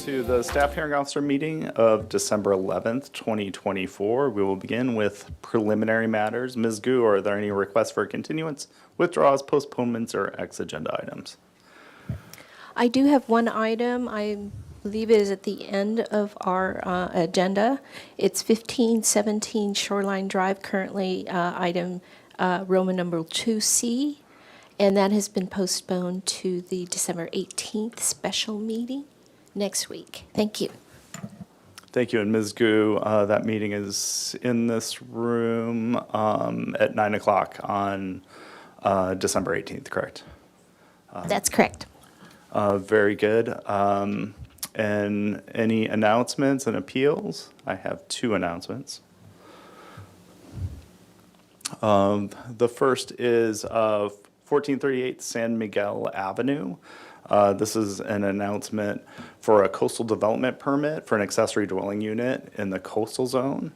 to the Staff Hearing Officer meeting of December 11th, 2024. We will begin with preliminary matters. Ms. Gu, are there any requests for continuance, withdrawals, postponements, or ex-agenda items? I do have one item. I believe it is at the end of our agenda. It's 1517 Shoreline Drive, currently item Roman number 2C, and that has been postponed to the December 18th special meeting next week. Thank you. Thank you. And Ms. Gu, that meeting is in this room at 9 o'clock on December 18th, correct? That's correct. Very good. And any announcements and appeals? I have two announcements. The first is 1438 San Miguel Avenue. This is an announcement for a coastal development permit for an accessory dwelling unit in the coastal zone.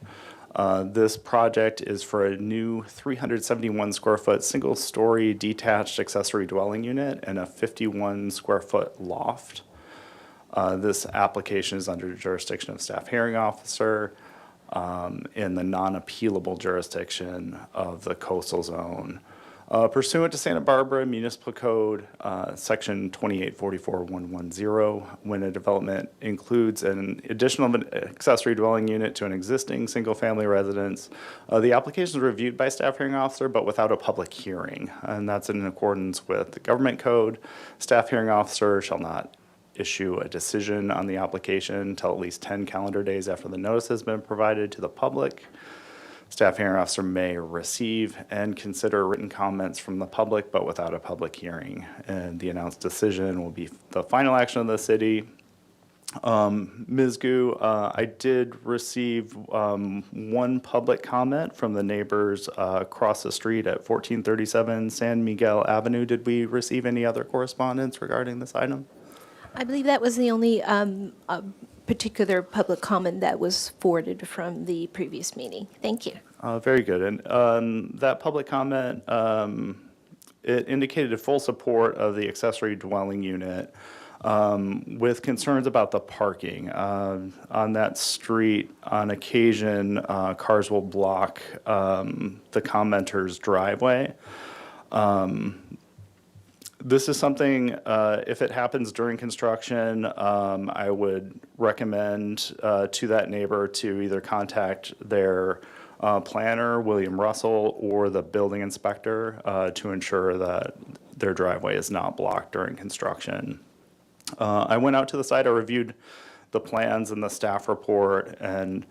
This project is for a new 371 square foot single story detached accessory dwelling unit and a 51 square foot loft. This application is under the jurisdiction of Staff Hearing Officer in the non-appealable jurisdiction of the coastal zone. Pursuant to Santa Barbara Municipal Code, Section 2844110, when a development includes an additional accessory dwelling unit to an existing single-family residence, the application is reviewed by Staff Hearing Officer, but without a public hearing, and that's in accordance with the Government Code. Staff Hearing Officer shall not issue a decision on the application until at least 10 calendar days after the notice has been provided to the public. Staff Hearing Officer may receive and consider written comments from the public, but without a public hearing. And the announced decision will be the final action of the city. Ms. Gu, I did receive one public comment from the neighbors across the street at 1437 San Miguel Avenue. Did we receive any other correspondence regarding this item? I believe that was the only particular public comment that was forwarded from the previous meeting. Thank you. Very good. And that public comment, it indicated full support of the accessory dwelling unit with concerns about the parking. On that street, on occasion, cars will block the commenter's driveway. This is something, if it happens during construction, I would recommend to that neighbor to either contact their planner, William Russell, or the building inspector to ensure that their driveway is not blocked during construction. I went out to the site, I reviewed the plans and the staff report, and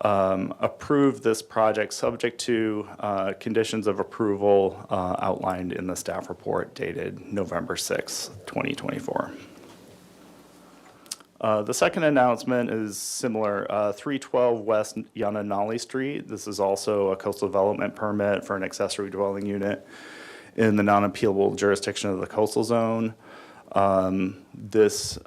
approved this project subject to conditions of approval outlined in the staff report dated November 6, 2024. The second announcement is similar, 312 West Yananali Street. This is also a coastal development permit for an accessory dwelling unit in the non-appealable jurisdiction of the coastal zone. This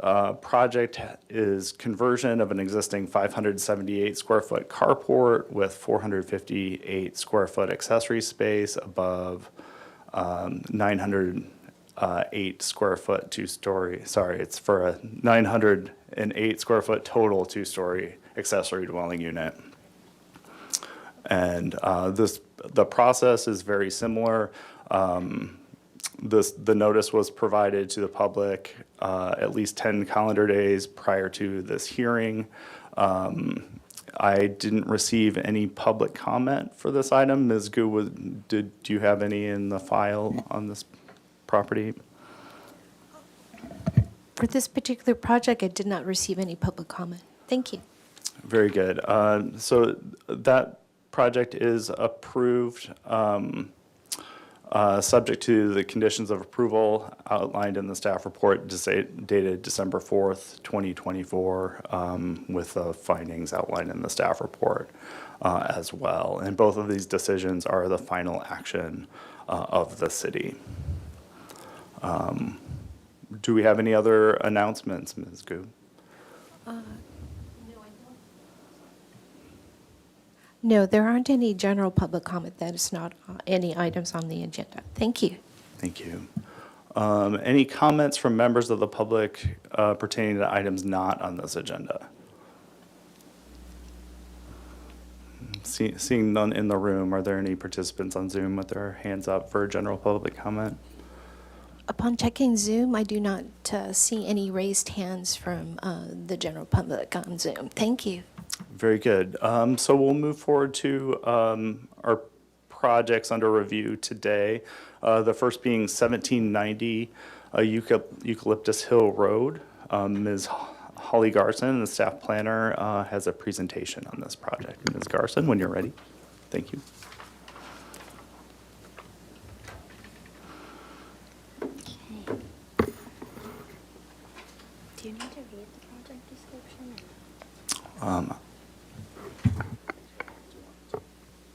project is conversion of an existing 578 square foot carport with 458 square foot accessory space above 908 square foot two-story. Sorry, it's for a 908 square foot total two-story accessory dwelling unit. And the process is very similar. The notice was provided to the public at least 10 calendar days prior to this hearing. I didn't receive any public comment for this item. Ms. Gu, do you have any in the file on this property? For this particular project, I did not receive any public comment. Thank you. Very good. So that project is approved. Subject to the conditions of approval outlined in the staff report dated December 4th, 2024, with the findings outlined in the staff report as well. And both of these decisions are the final action of the city. Do we have any other announcements, Ms. Gu? No, there aren't any general public comment. That is not any items on the agenda. Thank you. Thank you. Any comments from members of the public pertaining to items not on this agenda? Seeing none in the room, are there any participants on Zoom with their hands up for general public comment? Upon checking Zoom, I do not see any raised hands from the general public on Zoom. Thank you. Very good. So we'll move forward to our projects under review today. The first being 1790 Eucalyptus Hill Road. Ms. Holly Garson, the staff planner, has a presentation on this project. Ms. Garson, when you're ready. Thank you. Do you need to read the project description?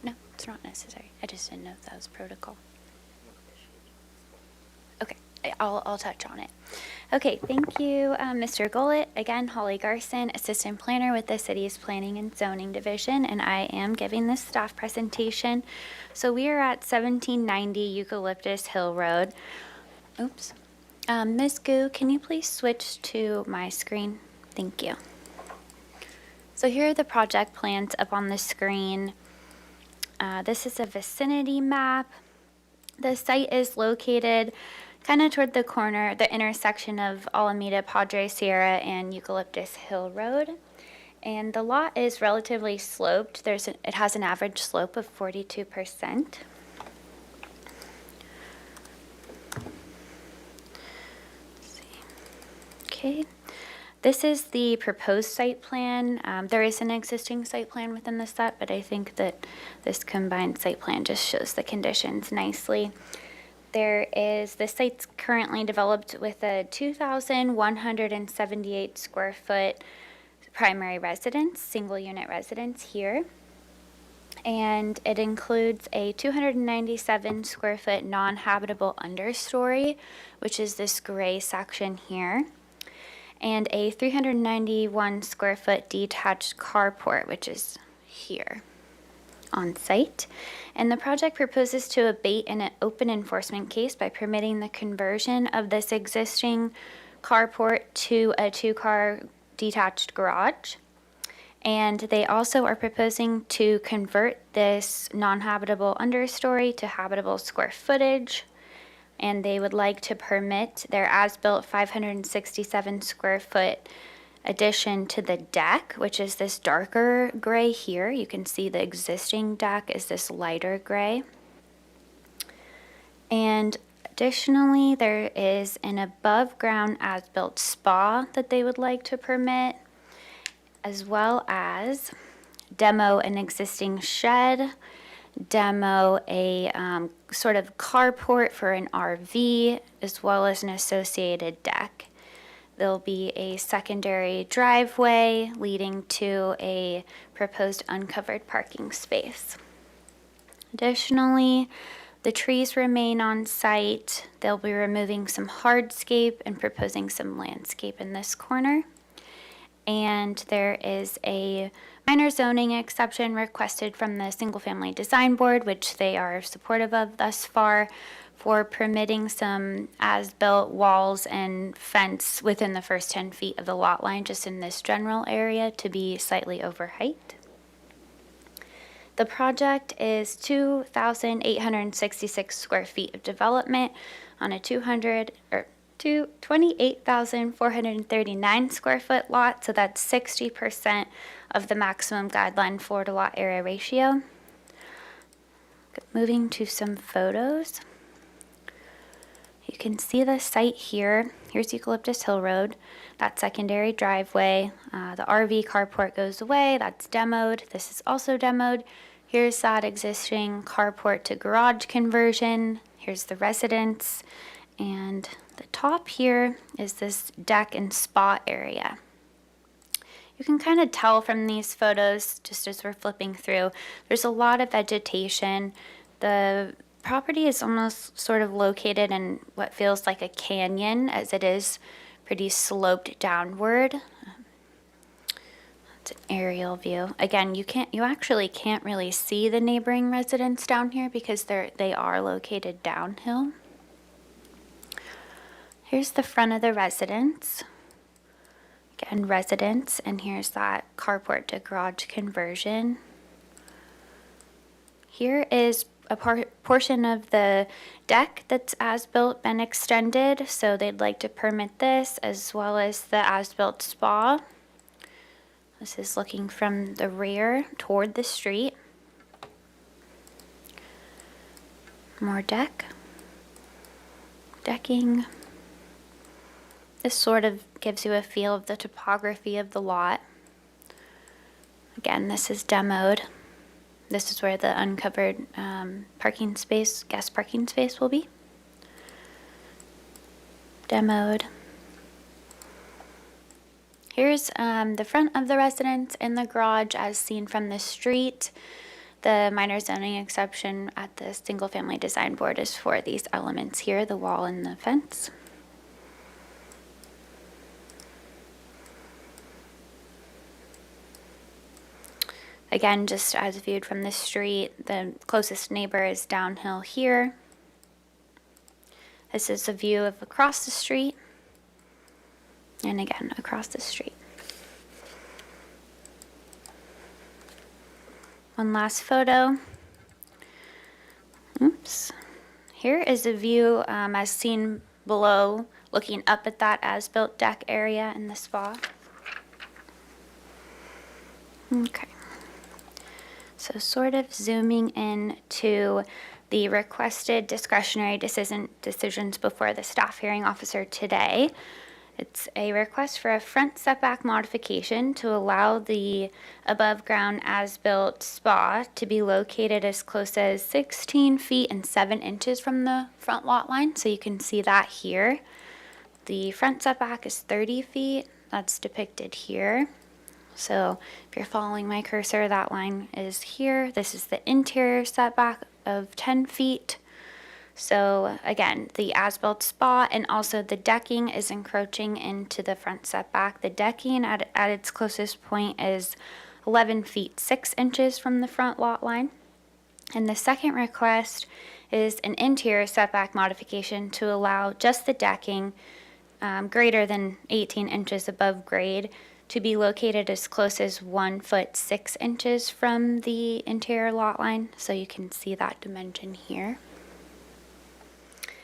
No, it's not necessary. I just didn't know if that was protocol. Okay, I'll touch on it. Okay, thank you, Mr. Gollett. Again, Holly Garson, Assistant Planner with the City's Planning and Zoning Division, and I am giving this staff presentation. So we are at 1790 Eucalyptus Hill Road. Oops. Ms. Gu, can you please switch to my screen? Thank you. So here are the project plans up on the screen. This is a vicinity map. The site is located kind of toward the corner, the intersection of Alameda, Padre Sierra, and Eucalyptus Hill Road. And the lot is relatively sloped. It has an average slope of 42%. Okay, this is the proposed site plan. There is an existing site plan within the set, but I think that this combined site plan just shows the conditions nicely. The site's currently developed with a 2,178 square foot primary residence, single unit residence here. And it includes a 297 square foot non-habitable understory, which is this gray section here, and a 391 square foot detached carport, which is here on site. And the project proposes to abate an open enforcement case by permitting the conversion of this existing carport to a 2-car detached garage. And they also are proposing to convert this non-habitable understory to habitable square footage. And they would like to permit their as-built 567 square foot addition to the deck, which is this darker gray here. You can see the existing deck is this lighter gray. And additionally, there is an above-ground as-built spa that they would like to permit, as well as demo an existing shed, demo a sort of carport for an RV, as well as an associated deck. There'll be a secondary driveway leading to a proposed uncovered parking space. Additionally, the trees remain on site. They'll be removing some hardscape and proposing some landscape in this corner. And there is a minor zoning exception requested from the Single Family Design Board, which they are supportive of thus far, for permitting some as-built walls and fence within the first 10 feet of the lot line, just in this general area, to be slightly over height. The project is 2,866 square feet of development on a 28,439 square foot lot, so that's 60% of the maximum guideline floor to lot area ratio. Moving to some photos. You can see the site here. Here's Eucalyptus Hill Road, that secondary driveway. The RV carport goes away, that's demoed. This is also demoed. Here's that existing carport to garage conversion. Here's the residence. And the top here is this deck and spa area. You can kind of tell from these photos, just as we're flipping through, there's a lot of vegetation. The property is almost sort of located in what feels like a canyon, as it is pretty sloped downward. It's an aerial view. Again, you actually can't really see the neighboring residents down here because they are located downhill. Here's the front of the residence. Again, residence, and here's that carport to garage conversion. Here is a portion of the deck that's as-built been extended, so they'd like to permit this as well as the as-built spa. This is looking from the rear toward the street. More decking. This sort of gives you a feel of the topography of the lot. Again, this is demoed. This is where the uncovered parking space, guest parking space will be. Demoed. Here's the front of the residence and the garage as seen from the street. The minor zoning exception at the single family design board is for these elements here, the wall and the fence. Again, just as viewed from the street, the closest neighbor is downhill here. This is a view of across the street. And again, across the street. One last photo. Oops. Here is a view as seen below, looking up at that as-built deck area in the spa. Okay. So sort of zooming in to the requested discretionary decisions before the staff hearing officer today. It's a request for a front setback modification to allow the above ground as-built spa to be located as close as 16 feet and 7 inches from the front lot line. So you can see that here. The front setback is 30 feet. That's depicted here. So if you're following my cursor, that line is here. This is the interior setback of 10 feet. So again, the as-built spa and also the decking is encroaching into the front setback. The decking at its closest point is 11 feet 6 inches from the front lot line. And the second request is an interior setback modification to allow just the decking greater than 18 inches above grade to be located as close as 1 foot 6 inches from the interior lot line. So you can see that dimension here.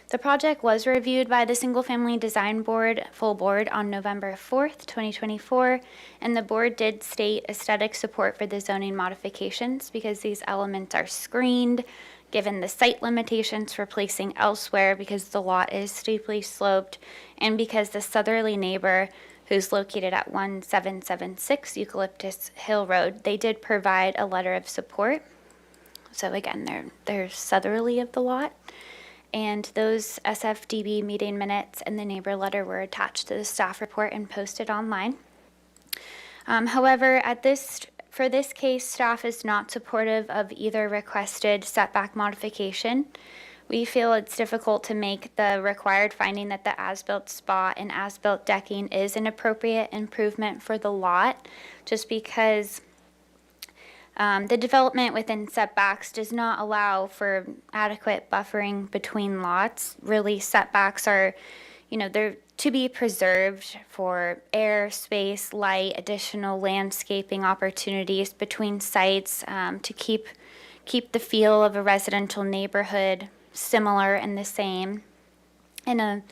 The project was reviewed by the Single Family Design Board, full board, on November 4th, 2024, and the board did state aesthetic support for the zoning modifications because these elements are screened, given the site limitations for placing elsewhere because the lot is steeply sloped, and because the southerly neighbor, who's located at 1776 Eucalyptus Hill Road, they did provide a letter of support. So again, they're southerly of the lot. And those SFDB meeting minutes and the neighbor letter were attached to the staff report and posted online. However, for this case, staff is not supportive of either requested setback modification. We feel it's difficult to make the required finding that the as-built spa and as-built decking is an appropriate improvement for the lot, just because the development within setbacks does not allow for adequate buffering between lots. Really, setbacks are, they're to be preserved for air, space, light, additional landscaping opportunities between sites to keep the feel of a residential neighborhood similar and the same. And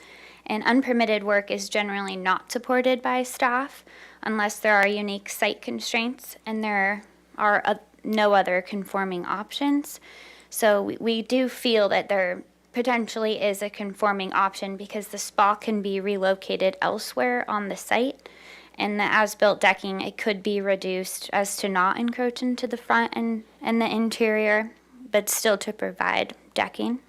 unpermitted work is generally not supported by staff unless there are unique site constraints and there are no other conforming options. So we do feel that there potentially is a conforming option because the spa can be relocated elsewhere on the site, and the as-built decking, it could be reduced as to not encroach into the front and the interior, but still to provide decking.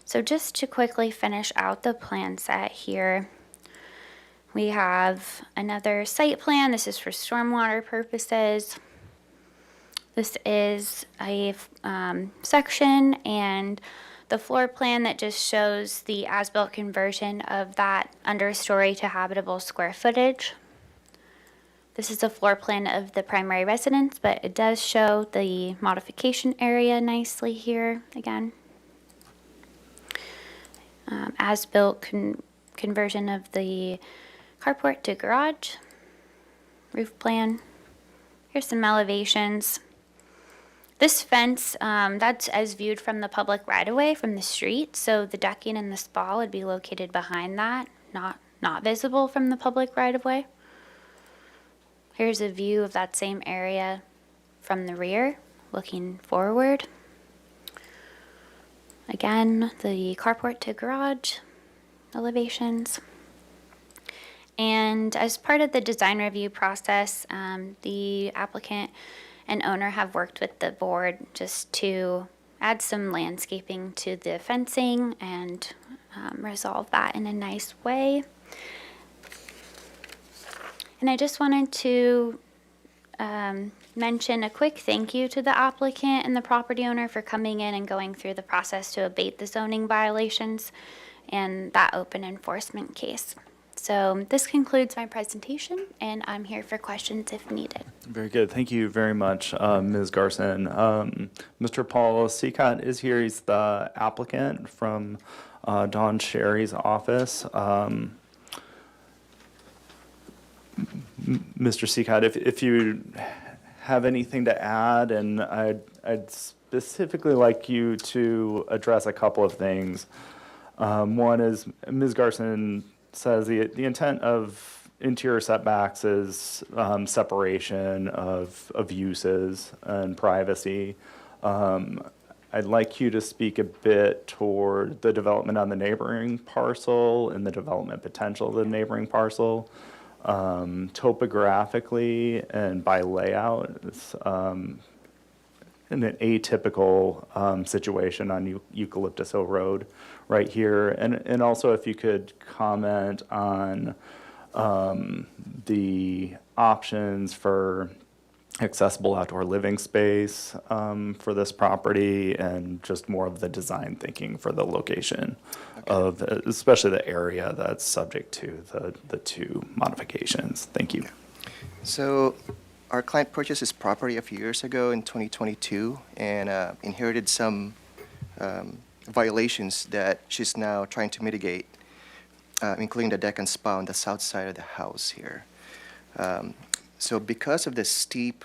So just to quickly finish out the plan set here, we have another site plan. This is for stormwater purposes. This is a section and the floor plan that just shows the as-built conversion of that understory to habitable square footage. This is a floor plan of the primary residence, but it does show the modification area nicely here again. as-built conversion of the carport to garage, roof plan. Here's some elevations. This fence, that's as viewed from the public right-of-way from the street, so the decking and the spa would be located behind that, not visible from the public right-of-way. Here's a view of that same area from the rear, looking forward. Again, the carport to garage elevations. And as part of the design review process, the applicant and owner have worked with the board just to add some landscaping to the fencing and resolve that in a nice way. And I just wanted to mention a quick thank you to the applicant and the property owner for coming in and going through the process to abate the zoning violations and that open enforcement case. So this concludes my presentation, and I'm here for questions if needed. Very good. Thank you very much, Ms. Garson. Mr. Paul Seacott is here. He's the applicant from Don Sherry's office. Mr. Seacott, if you have anything to add, and I'd specifically like you to address a couple of things. One is Ms. Garson says the intent of interior setbacks is separation of uses and privacy. I'd like you to speak a bit toward the development on the neighboring parcel and the development potential of the neighboring parcel. Topographically and by layout, it's in an atypical situation on Eucalyptus Hill Road right here. And also if you could comment on the options for accessible outdoor living space for this property and just more of the design thinking for the location of, especially the area that's subject to the two modifications. Thank you. So our client purchased this property a few years ago in 2022 and inherited some violations that she's now trying to mitigate, including the deck and spa on the south side of the house here. So because of the steep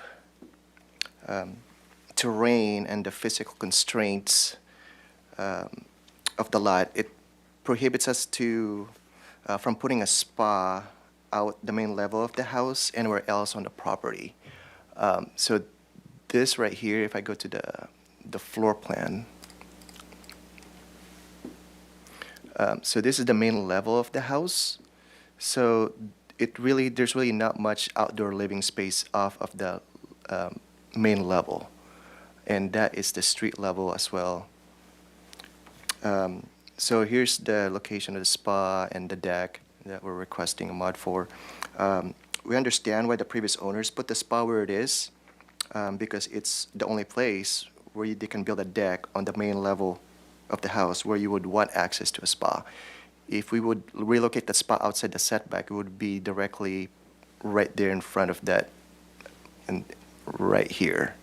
terrain and the physical constraints of the lot, it prohibits us from putting a spa out the main level of the house anywhere else on the property. So this right here, if I go to the floor plan, so this is the main level of the house. So there's really not much outdoor living space off of the main level, and that is the street level as well. So here's the location of the spa and the deck that we're requesting a mod for. We understand why the previous owners put the spa where it is, because it's the only place where they can build a deck on the main level of the house where you would want access to a spa. If we would relocate the spa outside the setback, it would be directly right there in front of that and right here.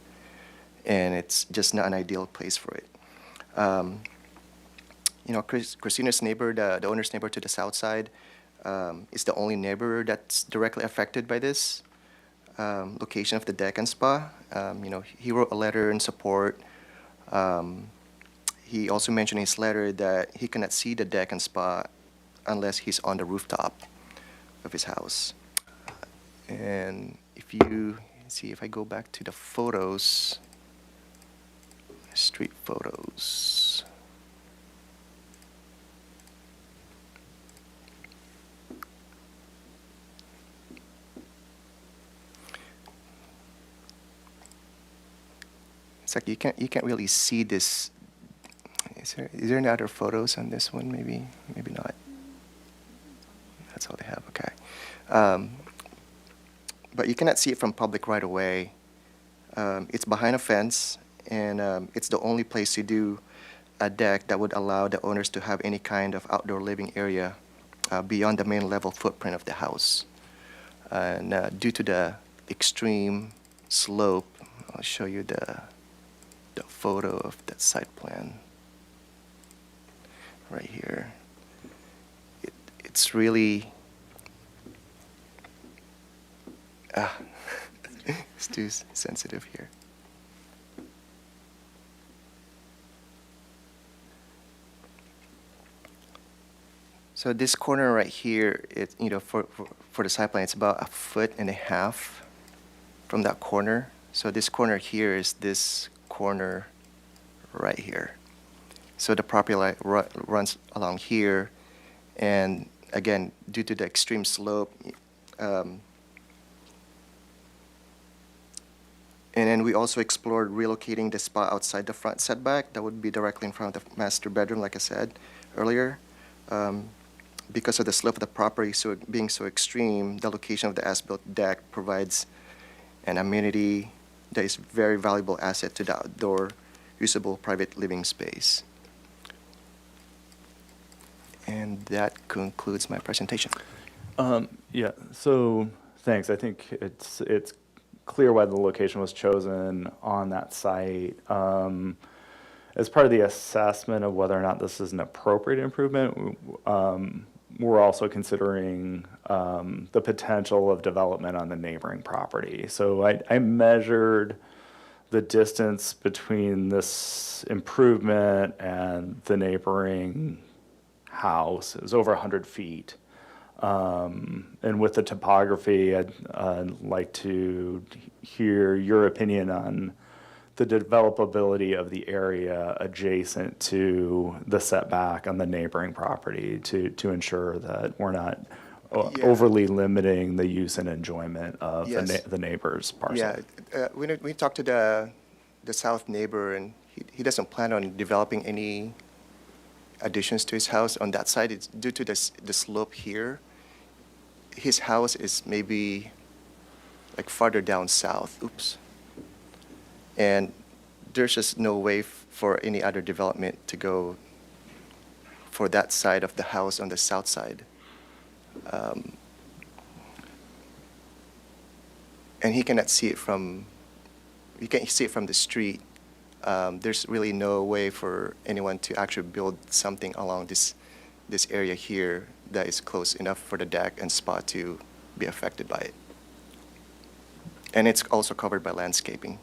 And it's just not an ideal place for it. Christina's neighbor, the owner's neighbor to the south side, is the only neighbor that's directly affected by this location of the deck and spa. He wrote a letter in support. He also mentioned in his letter that he cannot see the deck and spa unless he's on the rooftop of his house. And if you see, if I go back to the photos, street photos. It's like you can't really see this. Is there any other photos on this one? Maybe not. That's all they have. Okay. But you cannot see it from public right away. It's behind a fence, and it's the only place to do a deck that would allow the owners to have any kind of outdoor living area beyond the main level footprint of the house. And due to the extreme slope, I'll show you the photo of that site plan right here. it's really, it's too sensitive here. So this corner right here, it, for the side plan, it's about 1.5 feet from that corner. So this corner here is this corner right here. So the property line runs along here, and again, due to the extreme slope, and then we also explored relocating the spot outside the front setback. That would be directly in front of the master bedroom, like I said earlier. Because of the slope of the property being so extreme, the location of the as-built deck provides an amenity that is a very valuable asset to the outdoor usable private living space. And that concludes my presentation. Yeah, so thanks. I think it's clear why the location was chosen on that site. As part of the assessment of whether or not this is an appropriate improvement, we're also considering the potential of development on the neighboring property. So I measured the distance between this improvement and the neighboring house. It was over 100 feet. And with the topography, I'd like to hear your opinion on the developability of the area adjacent to the setback on the neighboring property to ensure that we're not overly limiting the use and enjoyment of Yes. the neighbor's parcel. Yeah, we talked to the south neighbor, and he doesn't plan on developing any additions to his house on that side. It's due to the slope here. His house is maybe like farther down south. Oops. And there's just no way for any other development to go for that side of the house on the south side. And he cannot see it from, you can't see it from the street. There's really no way for anyone to actually build something along this area here that is close enough for the deck and spot to be affected by it. And it's also covered by landscaping.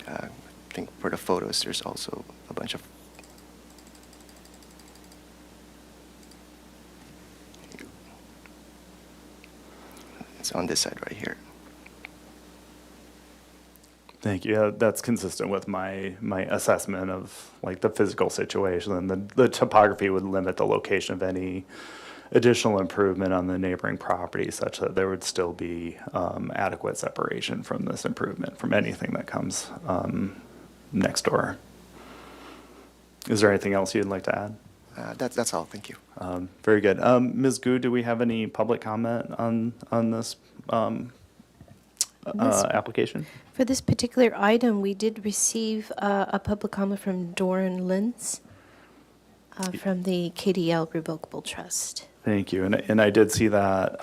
I think for the photos, there's also a bunch of. It's on this side right here. Thank you. Yeah, that's consistent with my assessment of like the physical situation, and the topography would limit the location of any additional improvement on the neighboring property, such that there would still be adequate separation from this improvement from anything that comes next door. Is there anything else you'd like to add? That's all. Thank you. Very good. Ms. Gu, do we have any public comment on this application? For this particular item, we did receive a public comment from Doran Lintz from the KDL Revocable Trust. Thank you. And I did see that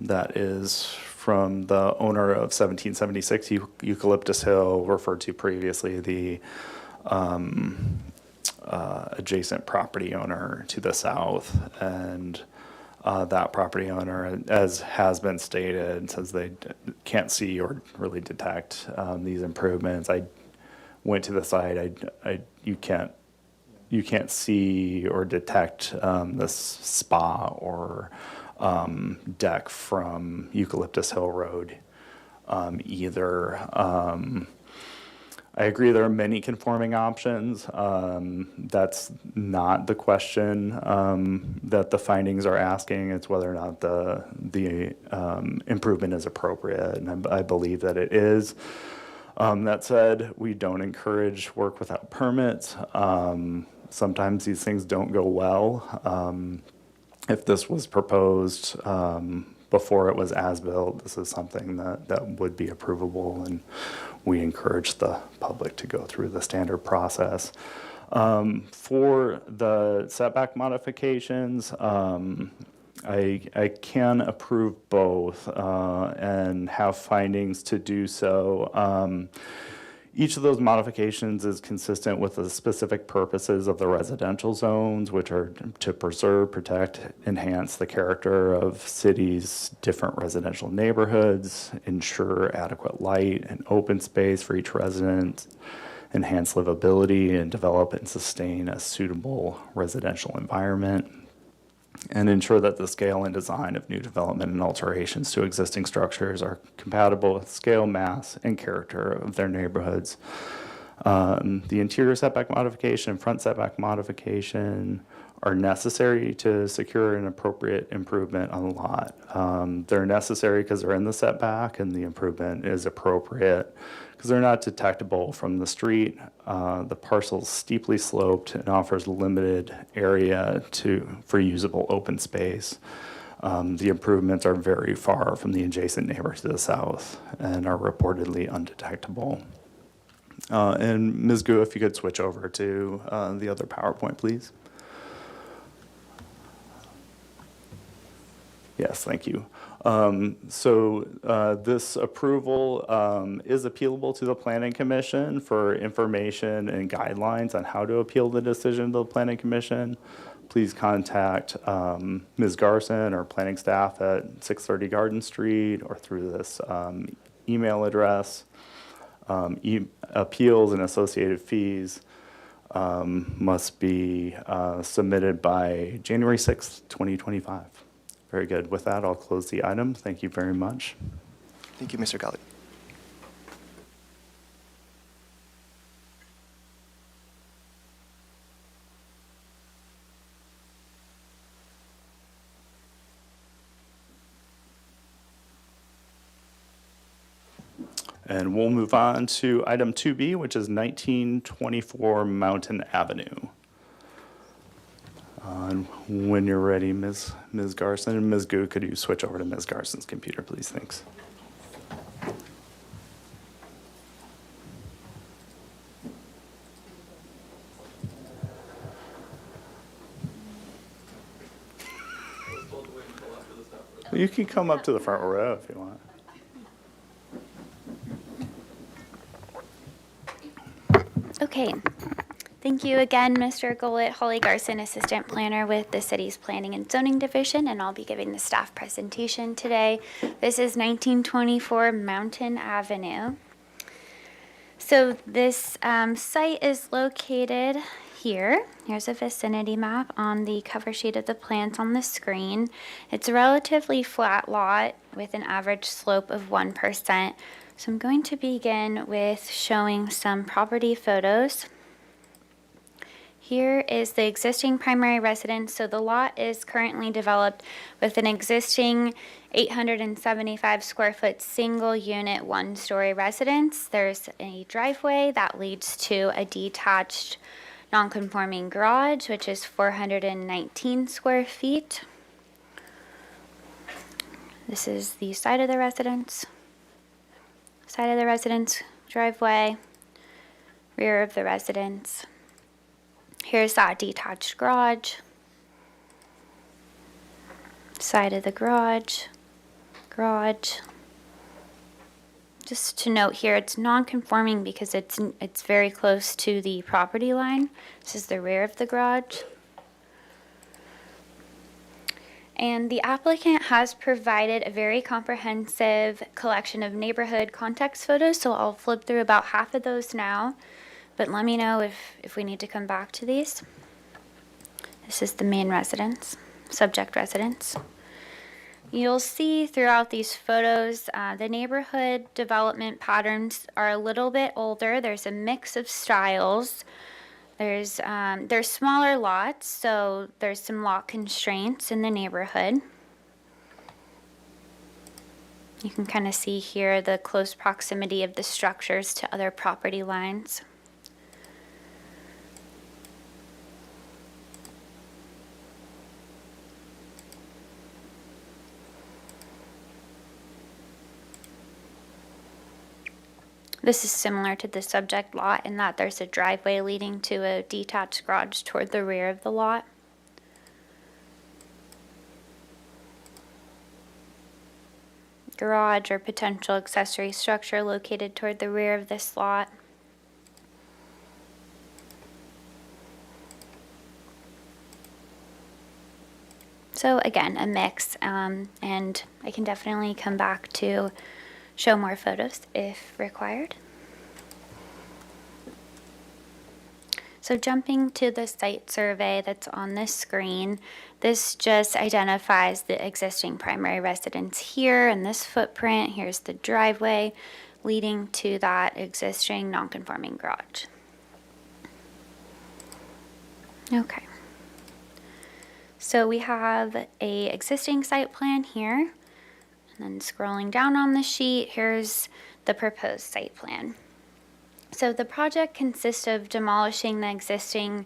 that is from the owner of 1776 Eucalyptus Hill, referred to previously, the adjacent property owner to the south. And that property owner, as has been stated, says they can't see or really detect these improvements. I went to the site. You can't see or detect this spa or deck from Eucalyptus Hill Road either. I agree there are many conforming options. That's not the question that the findings are asking. It's whether or not the improvement is appropriate, and I believe that it is. That said, we don't encourage work without permits. Sometimes these things don't go well. If this was proposed before it was as-built, this is something that would be approvable, and we encourage the public to go through the standard process. For the setback modifications, I can approve both and have findings to do so. Each of those modifications is consistent with the specific purposes of the residential zones, which are to preserve, protect, enhance the character of cities' different residential neighborhoods, ensure adequate light and open space for each resident, enhance livability, and develop and sustain a suitable residential environment, and ensure that the scale and design of new development and alterations to existing structures are compatible with scale, mass, and character of their neighborhoods. The interior setback modification and front setback modification are necessary to secure an appropriate improvement on the lot. They're necessary because they're in the setback, and the improvement is appropriate because they're not detectable from the street. The parcel's steeply sloped and offers limited area for usable open space. The improvements are very far from the adjacent neighbor to the south and are reportedly undetectable. And Ms. Gu, if you could switch over to the other PowerPoint, please. Yes, thank you. This approval is appealable to the Planning Commission for information and guidelines on how to appeal the decision of the Planning Commission. Please contact Ms. Garson or planning staff at 630 Garden Street or through this email address. Appeals and associated fees must be submitted by January 6th, 2025. Very good. With that, I'll close the item. Thank you very much. Thank you, Mr. Galli. And we'll move on to item 2B, which is 1924 Mountain Avenue. And when you're ready, Ms. Garson, and Ms. Gu, could you switch over to Ms. Garson's computer, please? Thanks. You can come up to the front row if you want. Okay. Thank you again, Mr. Gollett, Holly Garson, Assistant Planner with the City's Planning and Zoning Division, and I'll be giving the staff presentation today. This is 1924 Mountain Avenue. So this site is located here. Here's a vicinity map on the cover sheet of the plans on the screen. It's a relatively flat lot with an average slope of 1%. So I'm going to begin with showing some property photos. Here is the existing primary residence. So the lot is currently developed with an existing 875 square foot single unit 1-story residence. There's a driveway that leads to a detached non-conforming garage, which is 419 square feet. This is the side of the residence. Side of the residence, driveway, rear of the residence. Here's that detached garage. Side of the garage, garage. Just to note here, it's non-conforming because it's very close to the property line. This is the rear of the garage. And the applicant has provided a very comprehensive collection of neighborhood context photos, so I'll flip through about half of those now, but let me know if we need to come back to these. This is the main residence, subject residence. You'll see throughout these photos, the neighborhood development patterns are a little bit older. There's a mix of styles. There's smaller lots, so there's some lot constraints in the neighborhood. You can kind of see here the close proximity of the structures to other property lines. This is similar to the subject lot in that there's a driveway leading to a detached garage toward the rear of the lot. Garage or potential accessory structure located toward the rear of this lot. So again, a mix, and I can definitely come back to show more photos if required. So jumping to the site survey that's on this screen, this just identifies the existing primary residence here in this footprint. Here's the driveway leading to that existing non-conforming garage. Okay. So we have a existing site plan here, and then scrolling down on the sheet, here's the proposed site plan. So the project consists of demolishing the existing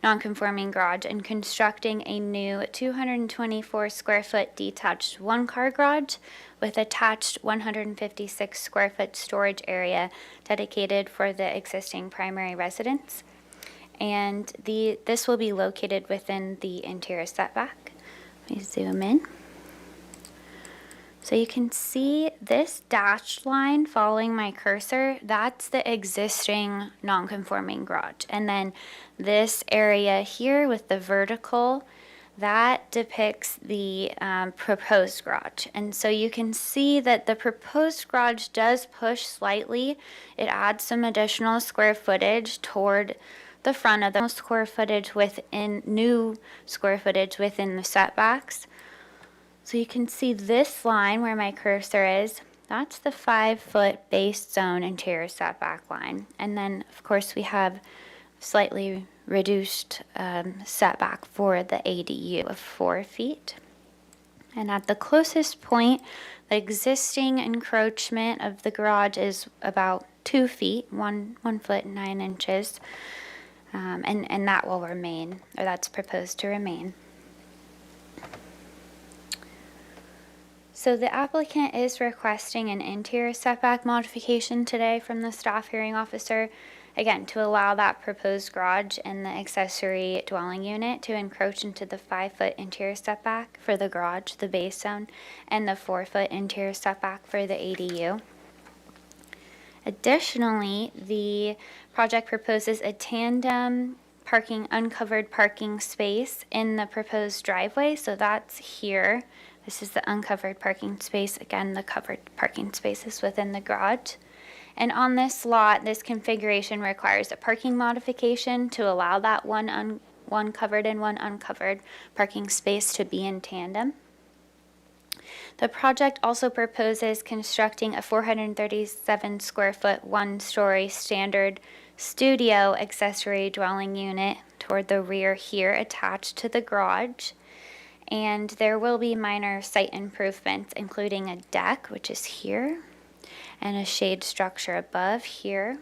non-conforming garage and constructing a new 224 square foot detached one-car garage with attached 156 square foot storage area dedicated for the existing primary residence. And this will be located within the interior setback. Let me zoom in. So you can see this dashed line following my cursor, that's the existing non-conforming garage. And then this area here with the vertical, that depicts the proposed garage. And so you can see that the proposed garage does push slightly. It adds some additional square footage toward the front of the square footage within new square footage within the setbacks. So you can see this line where my cursor is, that's the 5-foot base zone interior setback line. And then of course we have slightly reduced setback for the ADU of 4 feet. And at the closest point, the existing encroachment of the garage is about 2 feet, 1 foot 9 inches. And that will remain, or that's proposed to remain. So the applicant is requesting an interior setback modification today from the staff hearing officer, again, to allow that proposed garage and the accessory dwelling unit to encroach into the 5-foot interior setback for the garage, the base zone, and the 4-foot interior setback for the ADU. Additionally, the project proposes a tandem uncovered parking space in the proposed driveway, so that's here. This is the uncovered parking space. Again, the covered parking space is within the garage. And on this lot, this configuration requires a parking modification to allow that one covered and one uncovered parking space to be in tandem. The project also proposes constructing a 437 square foot 1-story standard studio accessory dwelling unit toward the rear here attached to the garage. And there will be minor site improvements, including a deck, which is here, and a shade structure above here,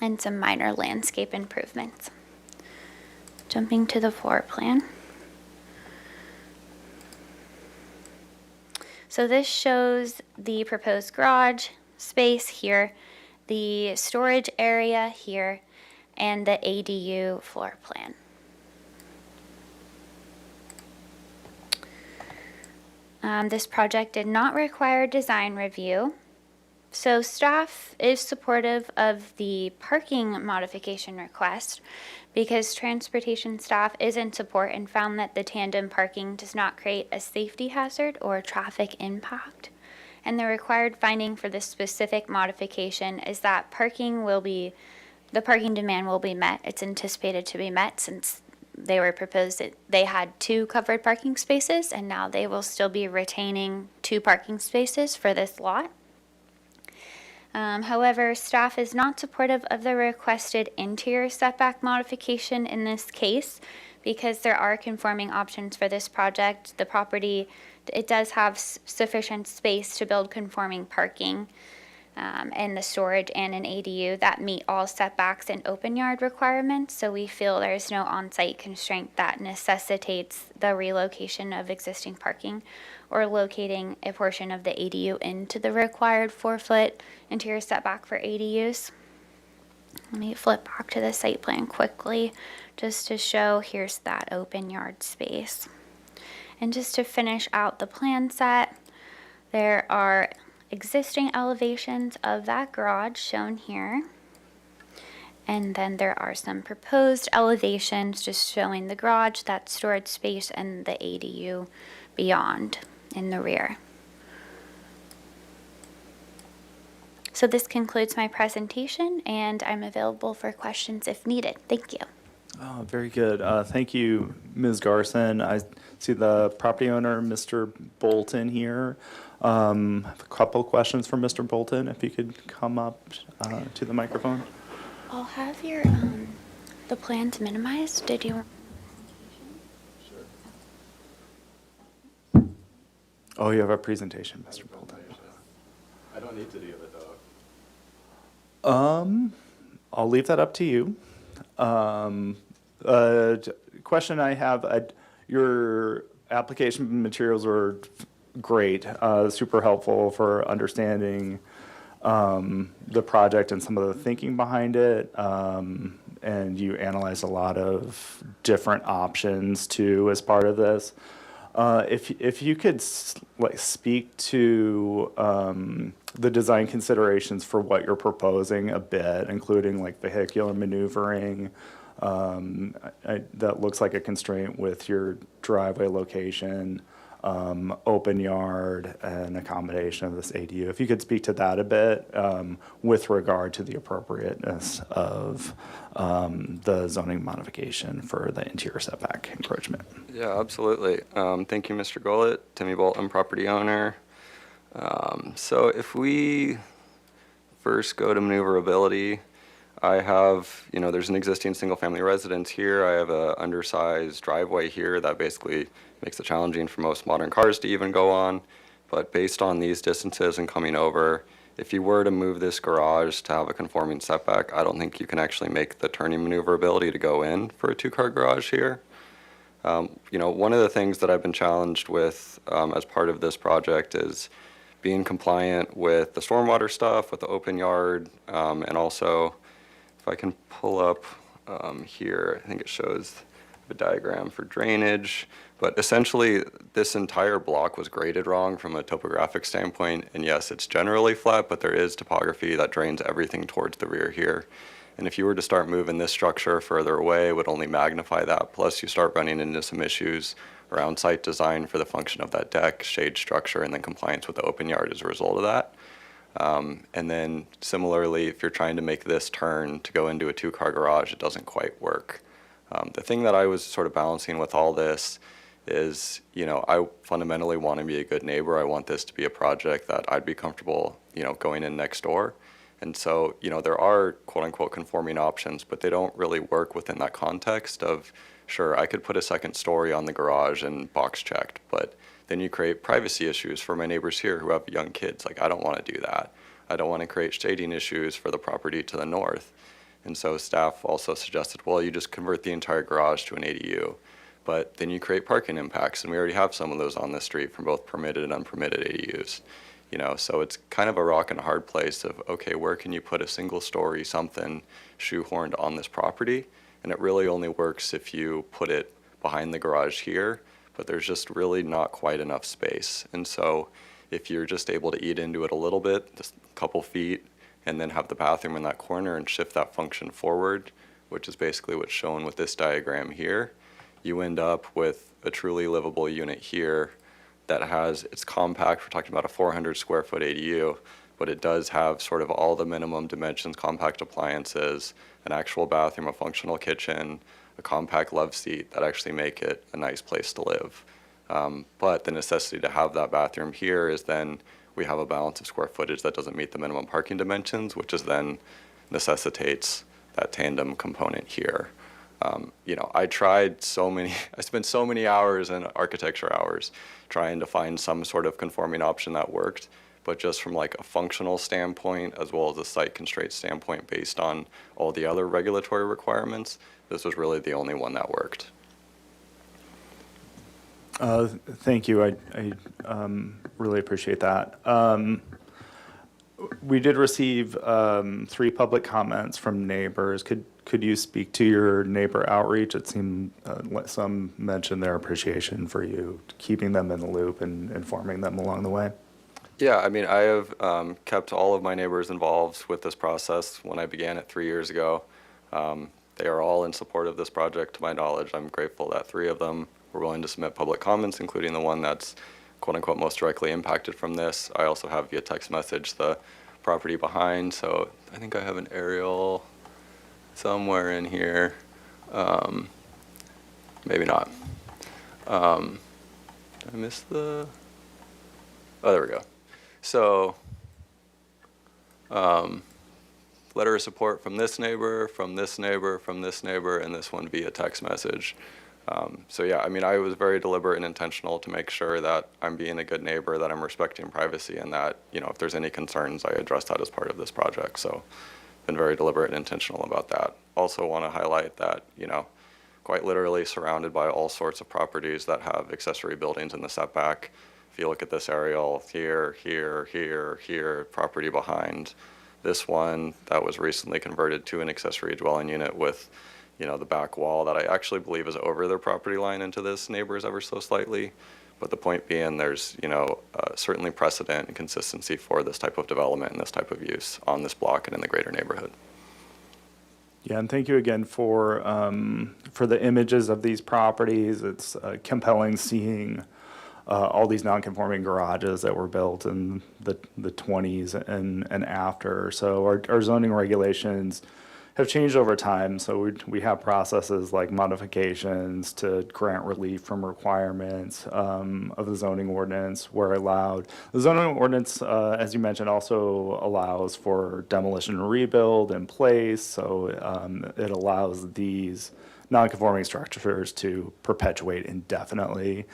and some minor landscape improvements. Jumping to the floor plan. So this shows the proposed garage space here, the storage area here, and the ADU floor plan. This project did not require design review, so staff is supportive of the parking modification request because transportation staff is in support and found that the tandem parking does not create a safety hazard or traffic impact. And the required finding for this specific modification is that the parking demand will be met. It's anticipated to be met since they were proposed that they had 2 covered parking spaces, and now they will still be retaining 2 parking spaces for this lot. However, staff is not supportive of the requested interior setback modification in this case because there are conforming options for this project. The property, it does have sufficient space to build conforming parking and the storage and an ADU that meet all setbacks and open yard requirements. So we feel there's no on-site constraint that necessitates the relocation of existing parking or locating a portion of the ADU into the required 4-foot interior setback for ADUs. Let me flip back to the site plan quickly just to show here's that open yard space. And just to finish out the plan set, there are existing elevations of that garage shown here. And then there are some proposed elevations just showing the garage, that storage space, and the ADU beyond in the rear. So this concludes my presentation, and I'm available for questions if needed. Thank you. Oh, very good. Thank you, Ms. Garson. I see the property owner, Mr. Bolton, here. I have a couple questions for Mr. Bolton, if you could come up to the microphone. I'll have your, the plans minimized. Did you? Oh, you have a presentation, Mr. Bolton. I don't need to do it though. I'll leave that up to you. Question I have, your application materials were great, super helpful for understanding the project and some of the thinking behind it. And you analyzed a lot of different options too as part of this. If you could speak to the design considerations for what you're proposing a bit, including like vehicular maneuvering, that looks like a constraint with your driveway location, open yard, and accommodation of this ADU. If you could speak to that a bit with regard to the appropriateness of the zoning modification for the interior setback encroachment. Yeah, absolutely. Thank you, Mr. Gullett. Timmy Bolton, property owner. So if we first go to maneuverability, I have, there's an existing single-family residence here. I have a undersized driveway here that basically makes it challenging for most modern cars to even go on. But based on these distances and coming over, if you were to move this garage to have a conforming setback, I don't think you can actually make the turning maneuverability to go in for a two-car garage here. One of the things that I've been challenged with as part of this project is being compliant with the stormwater stuff, with the open yard, and also, if I can pull up here, I think it shows a diagram for drainage. But essentially, this entire block was graded wrong from a topographic standpoint. And yes, it's generally flat, but there is topography that drains everything towards the rear here. And if you were to start moving this structure further away, it would only magnify that. Plus, you start running into some issues around site design for the function of that deck, shade structure, and then compliance with the open yard as a result of that. And then similarly, if you're trying to make this turn to go into a two-car garage, it doesn't quite work. The thing that I was sort of balancing with all this is, I fundamentally want to be a good neighbor. I want this to be a project that I'd be comfortable, going in next door. And so, there are quote-unquote conforming options, but they don't really work within that context of, sure, I could put a second story on the garage and box checked, but then you create privacy issues for my neighbors here who have young kids. Like, I don't want to do that. I don't want to create shading issues for the property to the north. And so staff also suggested, well, you just convert the entire garage to an ADU, but then you create parking impacts, and we already have some of those on the street from both permitted and unpermitted ADUs. So it's kind of a rock and a hard place of, okay, where can you put a single story something shoehorned on this property? And it really only works if you put it behind the garage here, but there's just really not quite enough space. And so if you're just able to eat into it a little bit, just a couple feet, and then have the bathroom in that corner and shift that function forward, which is basically what's shown with this diagram here, you end up with a truly livable unit here that has, it's compact. We're talking about a 400 square foot ADU, but it does have sort of all the minimum dimensions, compact appliances, an actual bathroom, a functional kitchen, a compact love seat that actually make it a nice place to live. But the necessity to have that bathroom here is then we have a balance of square footage that doesn't meet the minimum parking dimensions, which is then necessitates that tandem component here. I tried I spent so many hours and architecture hours trying to find some sort of conforming option that worked, but just from like a functional standpoint as well as a site constraint standpoint based on all the other regulatory requirements, this was really the only one that worked. Thank you. I really appreciate that. We did receive 3 public comments from neighbors. Could you speak to your neighbor outreach? It seemed some mentioned their appreciation for you keeping them in the loop and informing them along the way. Yeah, I have kept all of my neighbors involved with this process when I began it 3 years ago. They are all in support of this project, to my knowledge. I'm grateful that 3 of them were willing to submit public comments, including the one that's quote-unquote most directly impacted from this. I also have via text message the property behind, so I think I have an aerial somewhere in here. Maybe not. Did I miss the? Oh, there we go. So, letter of support from this neighbor, from this neighbor, from this neighbor, and this one via text message. So yeah, I mean, I was very deliberate and intentional to make sure that I'm being a good neighbor, that I'm respecting privacy, and that, you know, if there's any concerns, I address that as part of this project. So, been very deliberate and intentional about that. Also want to highlight that, you know, quite literally surrounded by all sorts of properties that have accessory buildings in the setback. If you look at this aerial, here, here, here, here, property behind this one that was recently converted to an accessory dwelling unit with, you know, the back wall that I actually believe is over their property line into this neighbor's ever so slightly. But the point being, there's, you know, certainly precedent and consistency for this type of development and this type of use on this block and in the greater neighborhood. Yeah, and thank you again for the images of these properties. It's compelling seeing all these non-conforming garages that were built in the 20s and after. So our zoning regulations have changed over time. So we have processes like modifications to grant relief from requirements of the zoning ordinance where allowed. The zoning ordinance, as you mentioned, also allows for demolition and rebuild in place. So it allows these non-conforming structures to perpetuate indefinitely,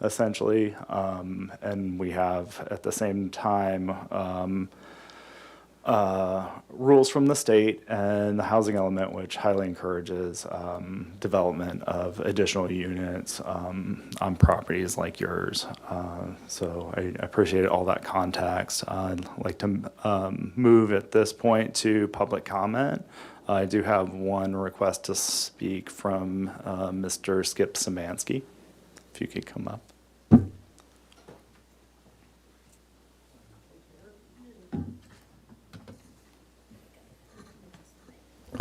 essentially. And we have at the same time rules from the state and the housing element, which highly encourages development of additional units on properties like yours. So I appreciate all that context. I'd like to move at this point to public comment. I do have one request to speak from Mr. Skip Szymanski. If you could come up.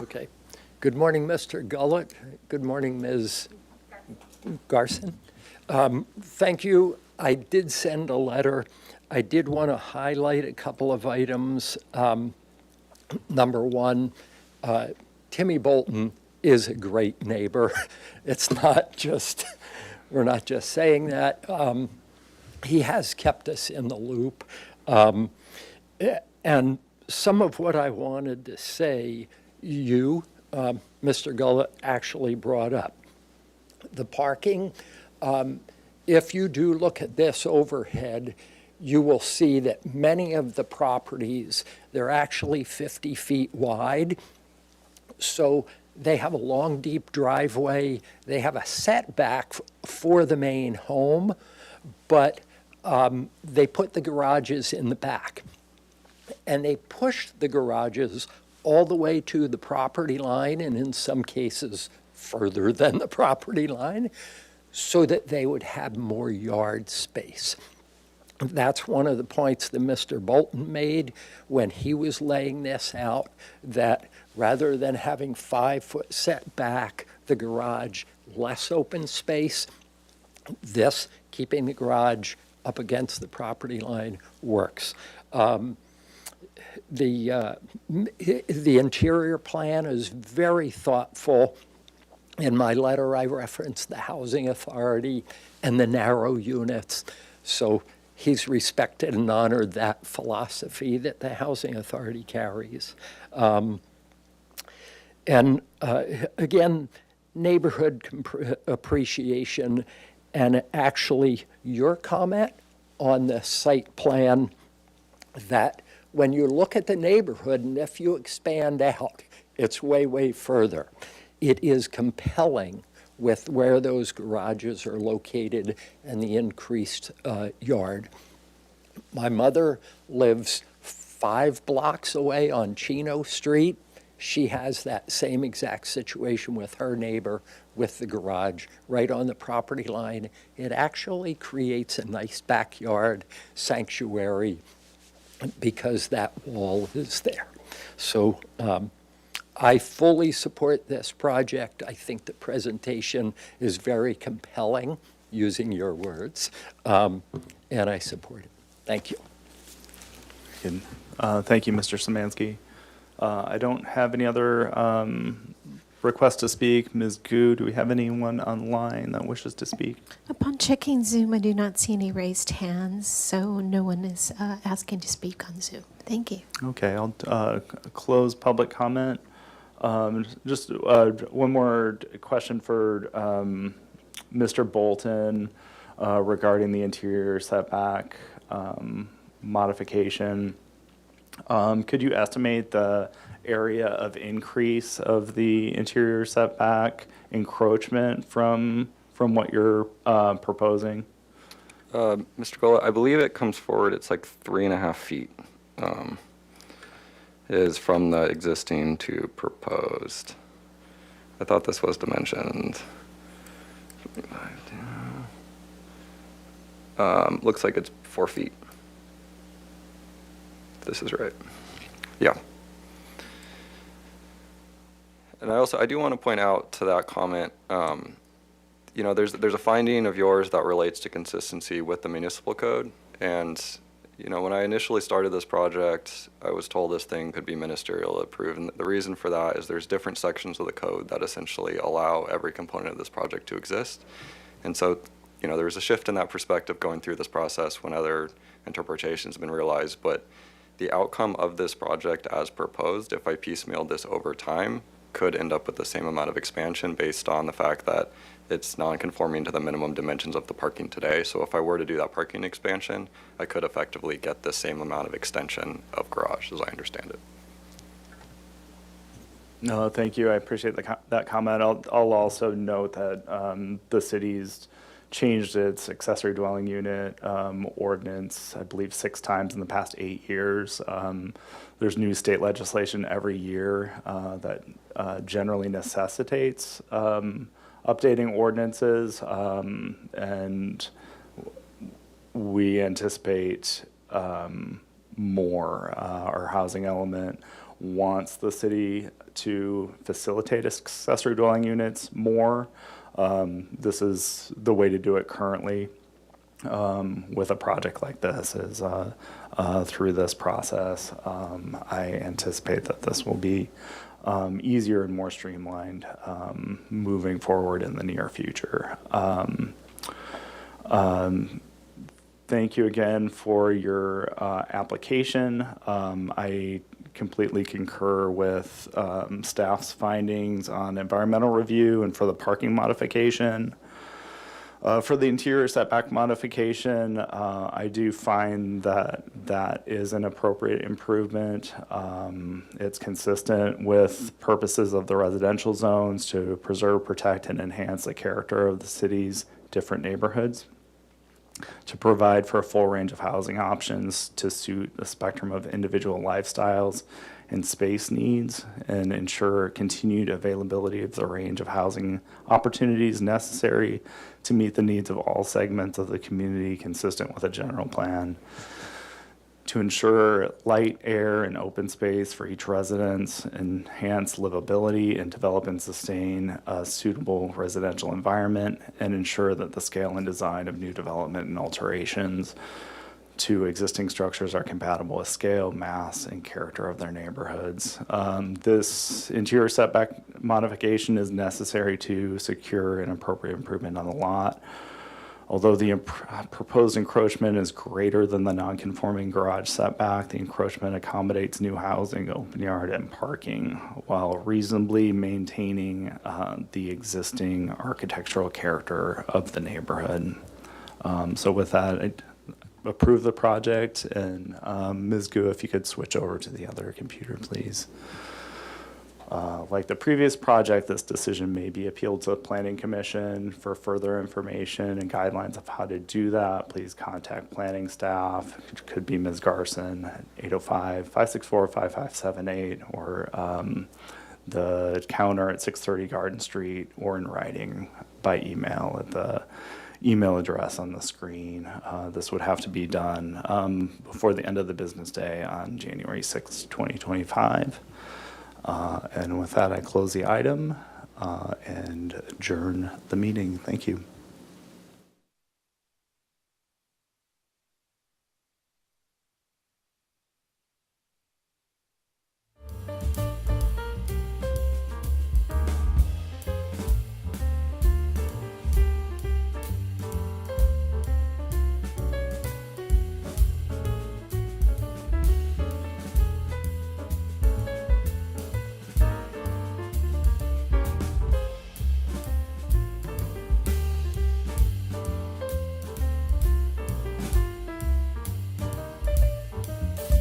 Okay. Good morning, Mr. Gullett. Good morning, Ms. Garson. Thank you. I did send a letter. I did want to highlight a couple of items. Number one, Timmy Bolton is a great neighbor. It's not just, we're not just saying that. He has kept us in the loop. And some of what I wanted to say, you, Mr. Gullett, actually brought up. The parking, if you do look at this overhead, you will see that many of the properties, they're actually 50 feet wide. So they have a long, deep driveway. They have a setback for the main home, but they put the garages in the back. And they push the garages all the way to the property line, and in some cases further than the property line, so that they would have more yard space. That's one of the points that Mr. Bolton made when he was laying this out, that rather than having 5-foot setback, the garage, less open space, this, keeping the garage up against the property line, works. The interior plan is very thoughtful. In my letter, I referenced the housing authority and the narrow units. So he's respected and honored that philosophy that the housing authority carries. And again, neighborhood appreciation, and actually your comment on the site plan, that when you look at the neighborhood, and if you expand out, it's way, way further. It is compelling with where those garages are located and the increased yard. My mother lives 5 blocks away on Chino Street. She has that same exact situation with her neighbor with the garage right on the property line. It actually creates a nice backyard sanctuary because that wall is there. So I fully support this project. I think the presentation is very compelling, using your words, and I support it. Thank you. Good. Thank you, Mr. Szymanski. I don't have any other requests to speak. Ms. Gu, do we have anyone online that wishes to speak? Upon checking Zoom, I do not see any raised hands, so no one is asking to speak on Zoom. Thank you. Okay, I'll close public comment. Just one more question for Mr. Bolton regarding the interior setback modification. Could you estimate the area of increase of the interior setback encroachment from what you're proposing? Mr. Gola, I believe it comes forward, it's like 3.5 feet is from the existing to proposed. I thought this was dimensioned. Looks like it's 4 feet. This is right. Yeah. And I do want to point out to that comment, you know, there's a finding of yours that relates to consistency with the municipal code. And, you know, when I initially started this project, I was told this thing could be ministerial approved. And the reason for that is there's different sections of the code that essentially allow every component of this project to exist. And so, you know, there's a shift in that perspective going through this process when other interpretations have been realized. But the outcome of this project as proposed, if I piecemealed this over time, could end up with the same amount of expansion based on the fact that it's non-conforming to the minimum dimensions of the parking today. So if I were to do that parking expansion, I could effectively get the same amount of extension of garage, as I understand it. No, thank you. I appreciate that comment. I'll also note that the city's changed its accessory dwelling unit ordinance, I believe, 6 times in the past 8 years. There's new state legislation every year that generally necessitates updating ordinances, and we anticipate more. Our housing element wants the city to facilitate accessory dwelling units more. This is the way to do it currently with a project like this is through this process. I anticipate that this will be easier and more streamlined moving forward in the near future. Thank you again for your application. I completely concur with staff's findings on environmental review and for the parking modification. For the interior setback modification, I do find that that is an appropriate improvement. It's consistent with purposes of the residential zones to preserve, protect, and enhance the character of the city's different neighborhoods, to provide for a full range of housing options to suit the spectrum of individual lifestyles and space needs, and ensure continued availability of the range of housing opportunities necessary to meet the needs of all segments of the community consistent with a general plan, to ensure light, air, and open space for each residence, enhance livability, and develop and sustain a suitable residential environment, and ensure that the scale and design of new development and alterations to existing structures are compatible with scale, mass, and character of their neighborhoods. This interior setback modification is necessary to secure an appropriate improvement on the lot. Although the proposed encroachment is greater than the non-conforming garage setback, the encroachment accommodates new housing, open yard, and parking while reasonably maintaining the existing architectural character of the neighborhood. So with that, I approve the project, and Ms. Gu, if you could switch over to the other computer, please. Like the previous project, this decision may be appealed to the Planning Commission. For further information and guidelines of how to do that, please contact planning staff. It could be Ms. Garson at 805-564-5578, or the counter at 630 Garden Street, or in writing by email at the email address on the screen. This would have to be done before the end of the business day on January 6th, 2025. And with that, I close the item and adjourn the meeting. Thank you.